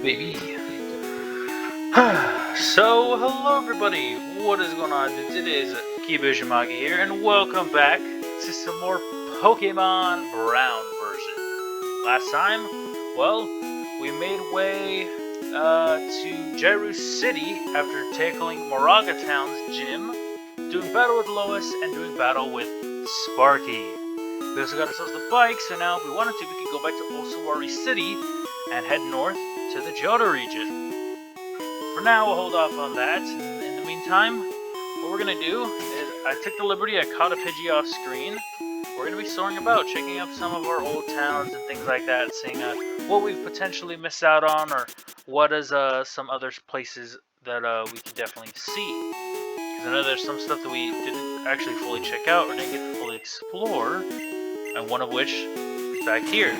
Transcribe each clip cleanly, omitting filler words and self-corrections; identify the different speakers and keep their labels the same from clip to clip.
Speaker 1: Baby. So, hello everybody, what is going on? It is Kibishimagi here, and welcome back to some more Pokemon Brown version. Last time, well, we made way to Jeru City after tackling Moraga Town's gym, doing battle with Lois, and doing battle with Sparky. We also got ourselves the bike, so now if we wanted to, we could go back to Osawari City and head north to the Johto region. For now, we'll hold off on that. In the meantime, what we're going to do is I took the liberty, I caught a Pidgey off screen. We're going to be soaring about, checking out some of our old towns and things like that, seeing what we've potentially missed out on, or what is some other places that we can definitely see. Because I know there's some stuff that we didn't actually fully check out or didn't get to fully explore, and one of which is back here.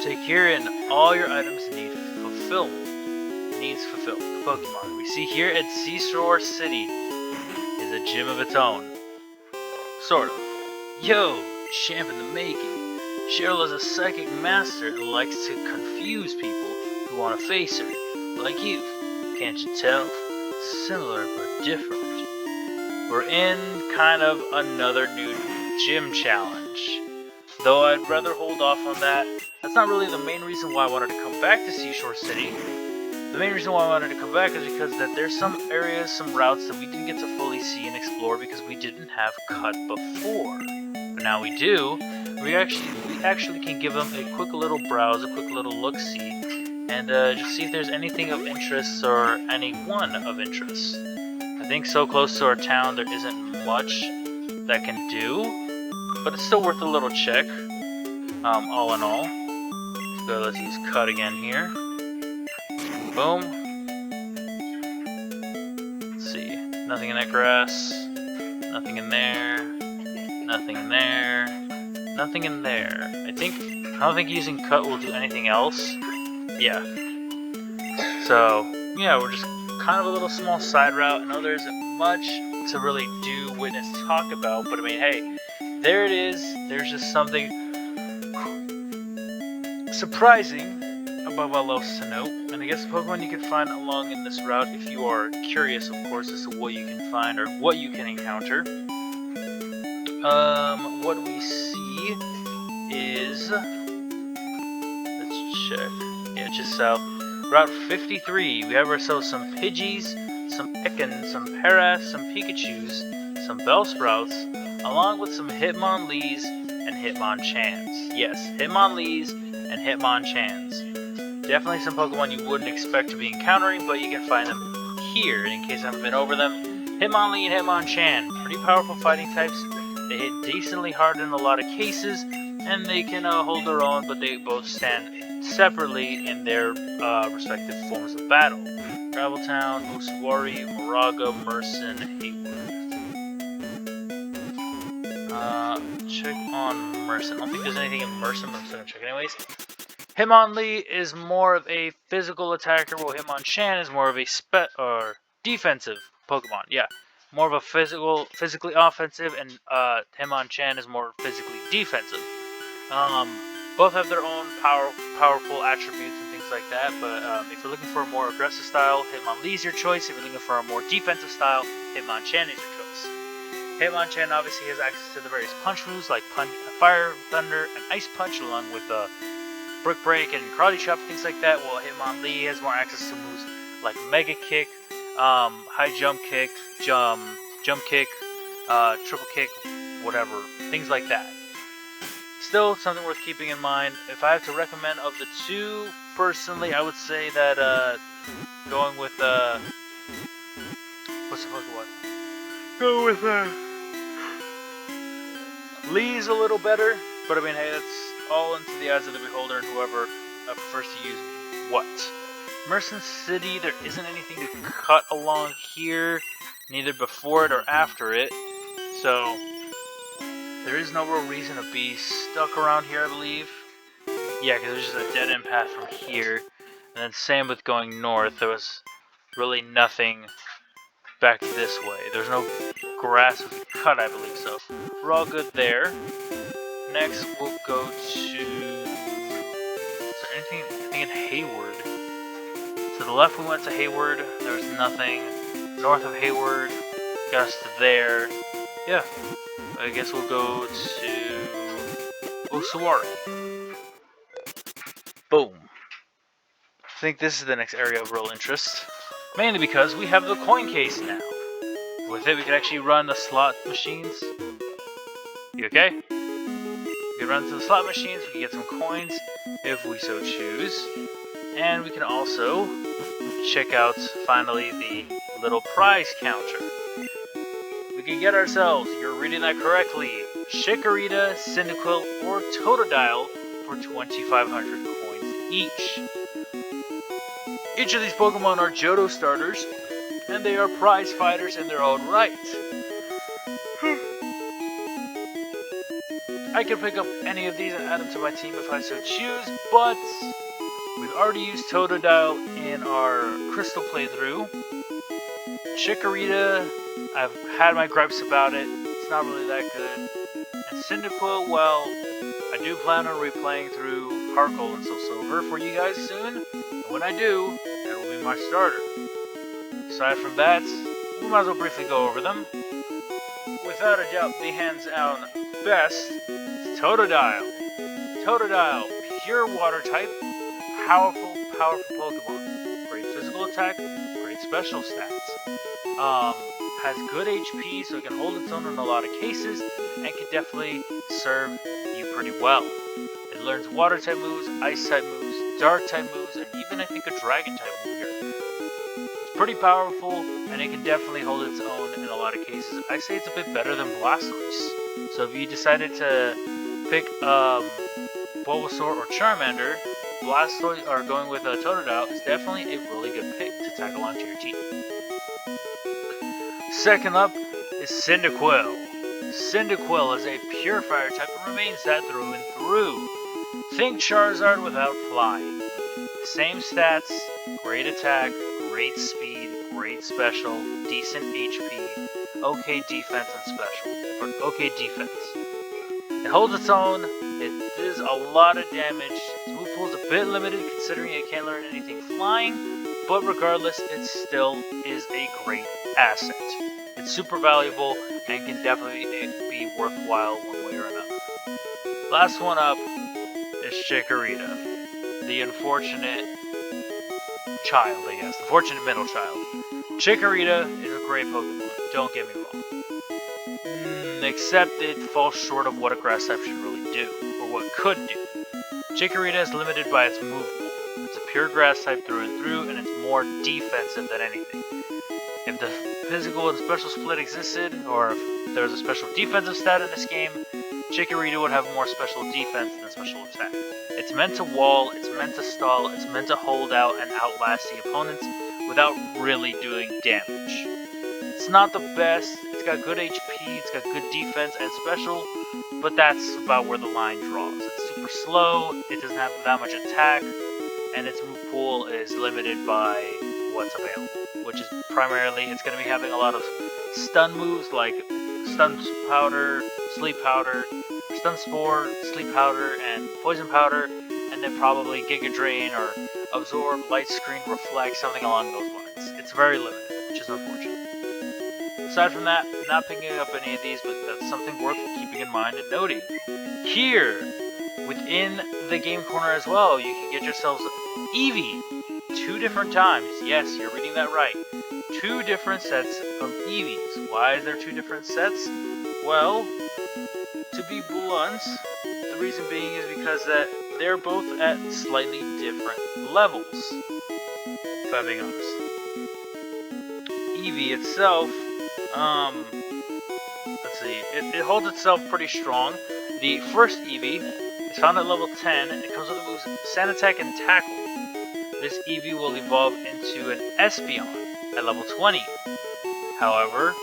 Speaker 1: Take here and all your items need fulfillment. Needs fulfilled. The Pokemon we see here at Seashore City is a gym of its own. Sort of. Yo, champ in the making. Cheryl is a psychic master and likes to confuse people who want to face her, like you. Can't you tell? Similar but different. We're in kind of another new gym challenge. Though I'd rather hold off on that. That's not really the main reason why I wanted to come back to Seashore City. The main reason why I wanted to come back is because that there's some areas, some routes that we didn't get to fully see and explore because we didn't have cut before. But now we do. We actually can give them a quick little browse, a quick little look-see, and just see if there's anything of interest or anyone of interest. I think so close to our town there isn't much that can do, but it's still worth a little check. All in all. So let's use cut again here. Boom. Let's see. Nothing in that grass. Nothing in there. Nothing in there. Nothing in there. I don't think using cut will do anything else. Yeah. So, yeah, we're just kind of a little small side route. I know there isn't much to really do, witness, talk about, but I mean, hey, there it is. There's just something surprising above all else to note, and I guess Pokemon you can find along in this route if you are curious, of course, as to what you can find or what you can encounter. What we see is, let's check, yeah, just south, Route 53, we have ourselves some Pidgeys, some Ekans, some Paras, some Pikachus, some Bellsprouts, along with some Hitmonlees and Hitmonchans. Yes, Hitmonlees and Hitmonchans. Definitely some Pokemon you wouldn't expect to be encountering, but you can find them here. And in case I haven't been over them, Hitmonlee and Hitmonchan, pretty powerful fighting types. They hit decently hard in a lot of cases, and they can hold their own, but they both stand separately in their respective forms of battle. Gravel Town, Osawari, Moraga, Merson, Haywood. Check on Merson. I don't think there's anything in Merson, but I'm still gonna check anyways. Hitmonlee is more of a physical attacker, while Hitmonchan is more of a defensive Pokemon. Yeah, more of a physically offensive, and Hitmonchan is more physically defensive. Both have their own powerful attributes and things like that. But if you're looking for a more aggressive style, Hitmonlee is your choice. If you're looking for a more defensive style, Hitmonchan is your choice. Hitmonchan obviously has access to the various punch moves like Fire, Thunder, and Ice Punch, along with Brick Break and Karate Chop, things like that, while Hitmonlee has more access to moves like Mega Kick, High Jump Kick, Jump Kick, Triple Kick, whatever, things like that. Still, something worth keeping in mind. If I have to recommend of the two, personally, I would say that going with what's the Pokemon? Go with Lee's a little better, but I mean, hey, that's all into the eyes of the beholder and whoever prefers to use what. Merson City, there isn't anything to cut along here, neither before it or after it, so there is no real reason to be stuck around here, I believe. Yeah, because there's just a dead-end path from here, and then same with going north. There was really nothing back this way. There's no grass we could cut, I believe, so we're all good there. Next, we'll go to... Is there anything in Hayward. To the left we went to Hayward, there was nothing. North of Hayward, got us to there. Yeah, I guess we'll go to Soaring. Boom. I think this is the next area of real interest. Mainly because we have the coin case now. With it we can actually run the slot machines. You okay? We can run to the slot machines, we can get some coins if we so choose. And we can also check out, finally, the little prize counter. We can get ourselves, you're reading that correctly, Chikorita, Cyndaquil, or Totodile for 2,500 coins each. Each of these Pokemon are Johto starters, and they are prize fighters in their own right. I can pick up any of these and add them to my team if I so choose, but we've already used Totodile in our Crystal playthrough. Chikorita, I've had my gripes about it, it's not really that good. And Cyndaquil, well, I do plan on replaying through Heart Gold and Soul Silver for you guys soon, and when I do, that will be my starter. Aside from that, we might as well briefly go over them. Without a doubt, the hands-down best is Totodile. Totodile, pure water type, powerful Pokemon. Great physical attack, great special stats. Has good HP, so it can hold its own in a lot of cases, and can definitely serve you pretty well. It learns water type moves, ice type moves, dark type moves, and even I think a dragon type move here. It's pretty powerful, and it can definitely hold its own in a lot of cases. I say it's a bit better than Blastoise. So if you decided to pick Bulbasaur or Charmander, Blastoise or going with Totodile is definitely a really good pick to tackle onto your team. Second up is Cyndaquil. Cyndaquil is a pure fire type and remains that through and through. Think Charizard without flying. Same stats, great attack, great speed, great special, decent HP, okay defense and special, or okay defense. It holds its own, it does a lot of damage, its move pool is a bit limited considering it can't learn anything flying, but regardless, it still is a great asset. It's super valuable and can definitely be worthwhile one way or another. Last one up is Chikorita, the unfortunate child, I guess, the fortunate middle child. Chikorita is a great Pokemon, don't get me wrong. Except it falls short of what a grass type should really do, or what it could do. Chikorita is limited by its move pool. It's a pure grass type through and through, and it's more defensive than anything. If the physical and special split existed, or if there was a special defensive stat in this game, Chikorita would have more special defense than special attack. It's meant to wall, it's meant to stall, it's meant to hold out and outlast the opponents without really doing damage. It's not the best, it's got good HP, it's got good defense and special, but that's about where the line draws. It's super slow, it doesn't have that much attack, and its move pool is limited by what's available, which is primarily, it's going to be having a lot of stun moves like Stun Powder, Sleep Powder, Stun Spore, Sleep Powder, and Poison Powder, and then probably Giga Drain or Absorb, Light Screen, Reflect, something along those lines. It's very limited, which is unfortunate. Aside from that, not picking up any of these, but that's something worth keeping in mind and noting. Here, within the game corner as well, you can get yourselves Eevee. 2 different times. Yes, you're reading that right. 2 different sets of Eevees. Why is there 2 different sets? Well, to be blunt, the reason being is because that they're both at slightly different levels, if I'm being honest. Eevee itself, let's see, it holds itself pretty strong. The first Eevee is found at level 10, and it comes with the moves Sand Attack and Tackle. This Eevee will evolve into an Espeon at level 20. However,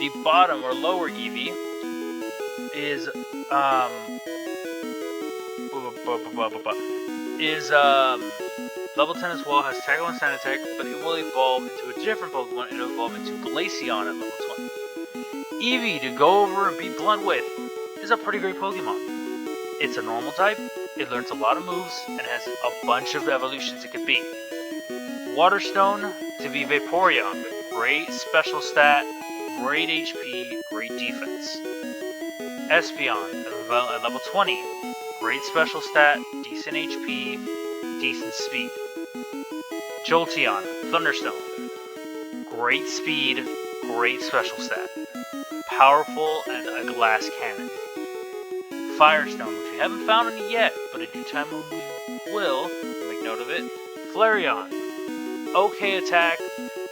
Speaker 1: the bottom or lower Eevee is level 10 as well, has Tackle and Sand Attack, but it will evolve into a different Pokemon. It'll evolve into Glaceon at level 20. Eevee, to go over and be blunt with, is a pretty great Pokemon. It's a normal type, It learns a lot of moves and has a bunch of evolutions it could be. Water Stone to be Vaporeon. Great special stat, great HP, great defense. Espeon at level 20. Great special stat, decent HP, decent speed. Jolteon, Thunderstone. Great speed, great special stat. Powerful and a glass cannon. Firestone, which we haven't found any yet, but in due time we will. Make note of it. Flareon. Okay attack,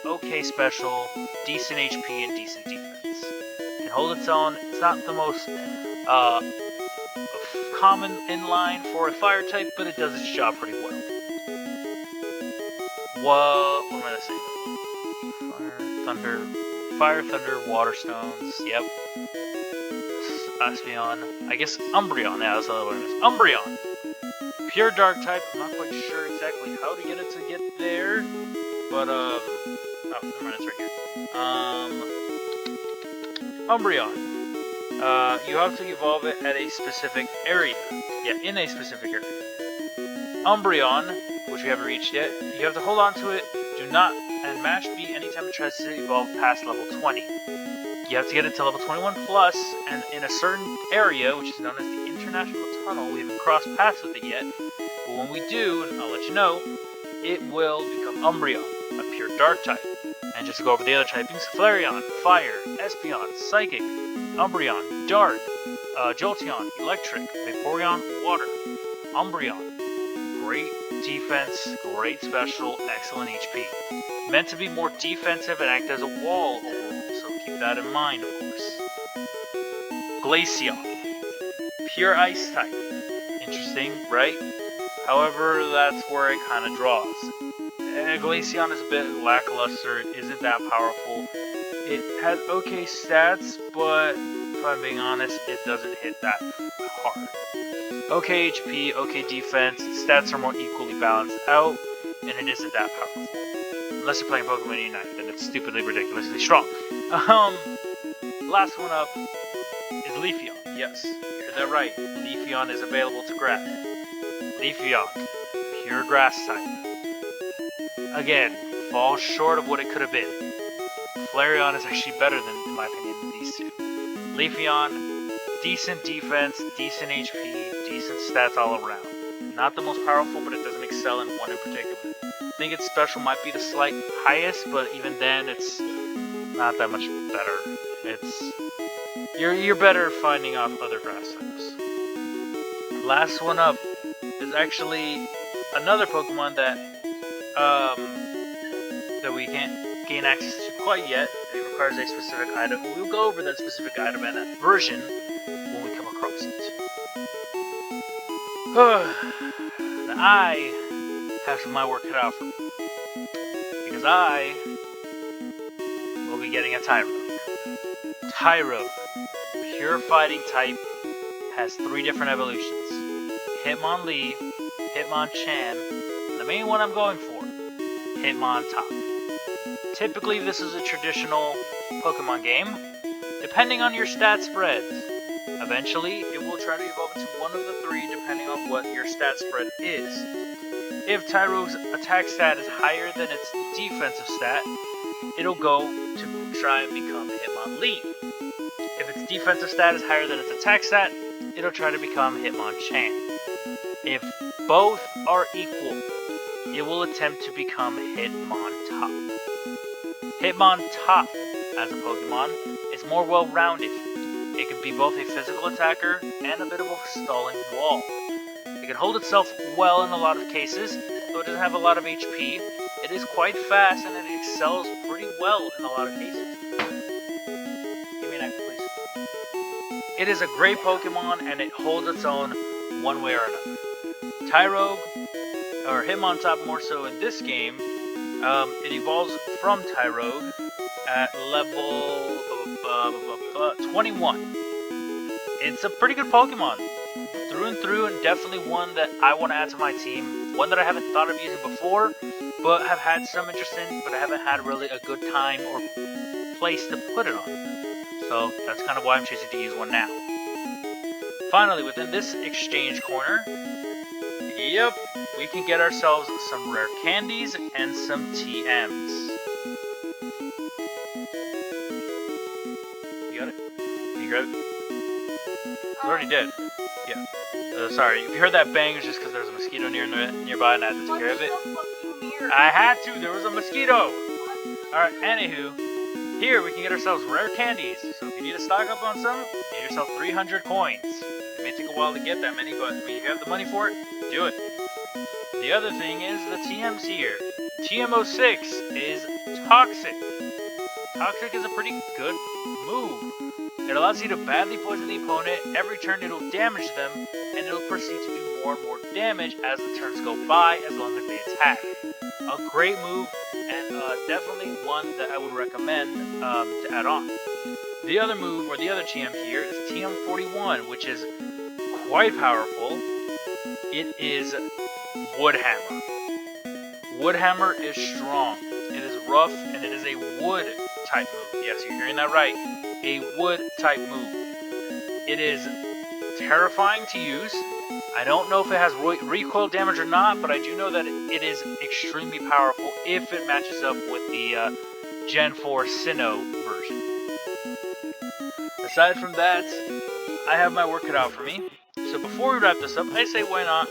Speaker 1: okay special, decent HP and decent defense. Can hold its own. It's not the most common in line for a fire type, but it does its job pretty well. What am I saying? Fire, thunder, water stones. Yep. Espeon. I guess Umbreon. Yeah, that's the other one. Umbreon. Pure dark type. I'm not quite sure exactly how to get it to get there, but oh, never mind, it's right here. Umbreon. You have to evolve it at a specific area. Yeah, in a specific area. Umbreon, which we haven't reached yet, you have to hold on to it. Do not and mash B anytime it tries to evolve past level 20. You have to get it to level 21 plus, and in a certain area, which is known as the International Tunnel, we haven't crossed paths with it yet. But when we do, and I'll let you know, it will become Umbreon, a pure dark type. And just to go over the other typings, Flareon, Fire, Espeon, Psychic, Umbreon, Dark, Jolteon, Electric, Vaporeon, Water, Umbreon. Great defense, great special, excellent HP. Meant to be more defensive and act as a wall overall, so keep that in mind, of course. Glaceon, pure ice type. Interesting, right? However, that's where it kind of draws. Glaceon is a bit lackluster, it isn't that powerful. It has okay stats, but if I'm being honest, it doesn't hit that hard. Okay HP, okay defense, stats are more equally balanced out, and it isn't that powerful. Unless you're playing Pokemon Unite, then it's stupidly ridiculously strong. Last one up is Leafeon. Yes, you heard that right. Leafeon is available to grab. Leafeon, pure grass type. Again, falls short of what it could have been. Flareon is actually better than, in my opinion, than these two. Leafeon, decent defense, decent HP, decent stats all around. Not the most powerful, but it doesn't excel in one in particular. I think its special might be the slight highest, but even then, it's not that much better. You're better finding off other grass types. Last one up is actually another Pokemon that we can't gain access to quite yet. It requires a specific item. We'll go over that specific item and that version when we come across it. Now I have some of my work cut out for me, because I will be getting a Tyrogue. Tyrogue, pure fighting type, has 3 different evolutions. Hitmonlee, Hitmonchan, and the main one I'm going for, Hitmontop. Typically this is a traditional Pokemon game, depending on your stat spreads. Eventually, it will try to evolve into one of the 3 depending on what your stat spread is. If Tyrogue's attack stat is higher than its defensive stat, it'll go to try and become Hitmonlee. If its defensive stat is higher than its attack stat, it'll try to become Hitmonchan. If both are equal, it will attempt to become Hitmontop. Hitmontop, as a Pokemon, is more well-rounded. It can be both a physical attacker and a bit of a stalling wall. It can hold itself well in a lot of cases, though it doesn't have a lot of HP. It is quite fast and it excels pretty well in a lot of cases. Give me an action, please. It is a great Pokemon and it holds its own one way or another. Tyrogue, or Hitmontop more so in this game, it evolves from Tyrogue at level 21. It's a pretty good Pokemon, through and through, and definitely one that I want to add to my team. One that I haven't thought of using before, but have had some interest in, but I haven't had really a good time or place to put it on. So that's kind of why I'm choosing to use one now. Finally, within this exchange corner, Yep, we can get ourselves some rare candies and some TMs. You got it? Can you grab it? It's already dead. Yeah. Sorry, if you heard that bang, it's just because there's a mosquito nearby and I had to take care of it. I had to, there was a mosquito! Alright, anywho, here we can get ourselves rare candies. So if you need to stock up on some, get yourself 300 coins. It may take a while to get that many, but if you have the money for it, do it. The other thing is the TMs here. TM06 is Toxic. Toxic is a pretty good move. It allows you to badly poison the opponent. Every turn it'll damage them, and it'll proceed to do more and more damage as the turns go by, as long as they attack. A great move, and definitely one that I would recommend to add on. The other move, or the other TM here, is TM41, which is quite powerful. It is Woodhammer. Woodhammer is strong. It is rough, and it is a wood type move. Yes, you're hearing that right. A wood type move. It is terrifying to use. I don't know if it has recoil damage or not, but I do know that it is extremely powerful if it matches up with the Gen 4 Sinnoh version. Aside from that, I have my work cut out for me. So before we wrap this up, I say why not?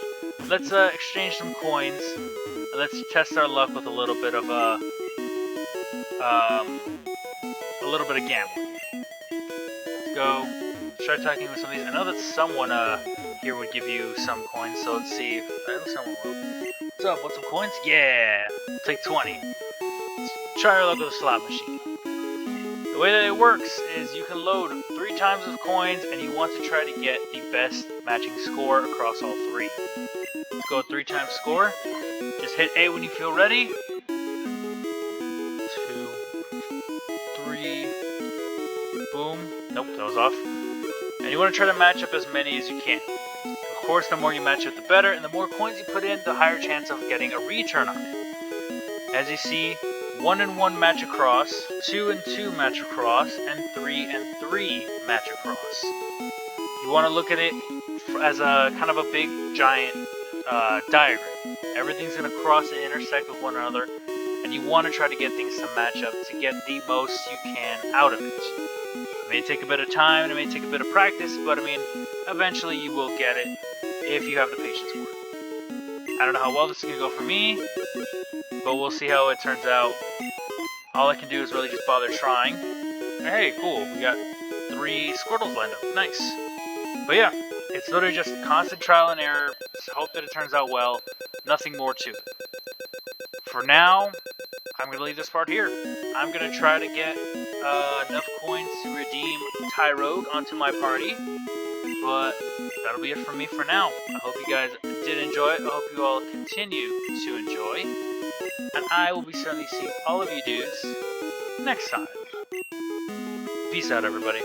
Speaker 1: Let's exchange some coins. And let's test our luck with a little bit of gambling. Let's go. Start talking with some of these. I know that someone here would give you some coins, so let's see if I know someone will. What's up? Want some coins? Yeah. Take 20. Let's try our luck with a slot machine. The way that it works is you can load 3 times of coins, and you want to try to get the best matching score across all 3. Let's go 3 times score. Just hit A when you feel ready. 2, 3. Boom. Nope, that was off. And you want to try to match up as many as you can. Of course, the more you match up, the better, and the more coins you put in, the higher chance of getting a return on it. As you see, 1 and 1 match across, 2 and 2 match across, and 3 and 3 match across. You want to look at it as a kind of a big, giant diagram. Everything's going to cross and intersect with one another, and you want to try to get things to match up to get the most you can out of it. It may take a bit of time, and it may take a bit of practice, but I mean, eventually you will get it if you have the patience for it. I don't know how well this is going to go for me, but we'll see how it turns out. All I can do is really just bother trying. Hey, cool, we got 3 Squirtles lined up, nice. But yeah, it's literally just constant trial and error, just hope that it turns out well, nothing more to it. For now, I'm going to leave this part here. I'm going to try to get enough coins to redeem Tyrogue onto my party, but that'll be it from me for now. I hope you guys did enjoy it. I hope you all continue to enjoy, and I will be certainly seeing all of you dudes next time. Peace out, everybody.